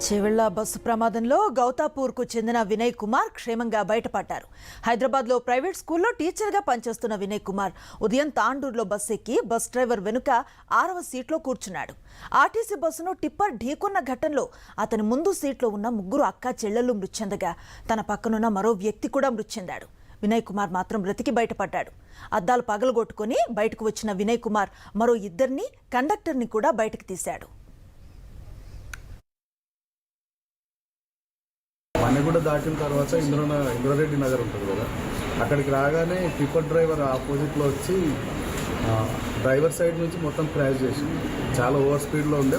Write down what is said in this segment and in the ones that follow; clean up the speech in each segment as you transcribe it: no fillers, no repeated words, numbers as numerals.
చెవిళ్ళ bus ప్రమాదంలో గౌతాపూర్కు చెందిన వినయ్ కుమార్ క్షేమంగా బయటపడ్డారు. హైదరాబాద్లో ప్రైవేట్ స్కూల్లో టీచర్గా పనిచేస్తున్న వినయ్ కుమార్ ఉదయం తాండూరులో బస్సు ఎక్కి బస్ డ్రైవర్ వెనుక 6వ సీట్లో కూర్చున్నాడు. ఆర్టీసీ బస్సును టిప్పర్ ఢీకొన్న ఘటనలో అతని ముందు సీట్లో ఉన్న ముగ్గురు అక్కా చెల్లెళ్లు మృతి చెందగా తన పక్కనున్న మరో వ్యక్తి కూడా మృతి చెందాడు. వినయ్ కుమార్ మాత్రం బ్రతికి బయటపడ్డాడు. అద్దాలు పగలగొట్టుకుని బయటకు వచ్చిన వినయ్ కుమార్ మరో ఇద్దరిని కండక్టర్ని కూడా బయటకు తీశాడు. మన్నెగూడ దాటిన తర్వాత ఇంద్రారెడ్డి నగర్ ఉంటుంది కదా, అక్కడికి రాగానే టిప్పర్ డ్రైవర్ ఆపోజిట్లో వచ్చి డ్రైవర్ సైడ్ నుంచి మొత్తం క్రాష్ చేసింది. చాలా ఓవర్ స్పీడ్లో ఉండే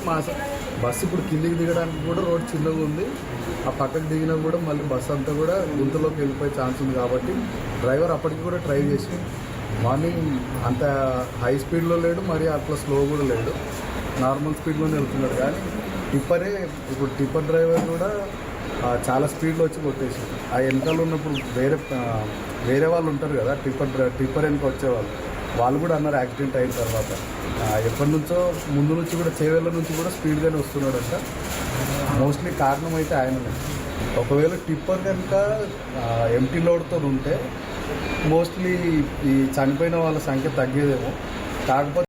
బస్సు ఇప్పుడు కిందికి దిగడానికి కూడా రోడ్ చిన్నగా ఉంది. ఆ పక్కకు దిగినా కూడా మళ్ళీ బస్సు అంతా కూడా గుంతలోకి వెళ్ళిపోయే ఛాన్స్ ఉంది కాబట్టి డ్రైవర్ అప్పటికి కూడా ట్రై చేసి మార్నింగ్ అంత హై స్పీడ్లో లేడు, మరి అట్లా స్లో కూడా లేడు, నార్మల్ స్పీడ్లోనే వెళ్తున్నాడు. కానీ ఇప్పుడు టిప్పర్ డ్రైవర్ కూడా చాలా స్పీడ్లో వచ్చి కొట్టేసింది. ఆ వెనకాల ఉన్నప్పుడు వేరే వాళ్ళు ఉంటారు కదా, టిప్పర్ వెనక వచ్చేవాళ్ళు, వాళ్ళు కూడా అన్నారు యాక్సిడెంట్ అయిన తర్వాత ఎప్పటి నుంచో ముందు నుంచి కూడా చేవేళ్ళ నుంచి కూడా స్పీడ్గానే వస్తున్నాడంట. మోస్ట్లీ కారణం అయితే ఆయననే. ఒకవేళ టిప్పర్ కనుక ఎంటీ లోడ్తో ఉంటే మోస్ట్లీ ఈ చనిపోయిన వాళ్ళ సంఖ్య తగ్గేదేమో. కాకపోతే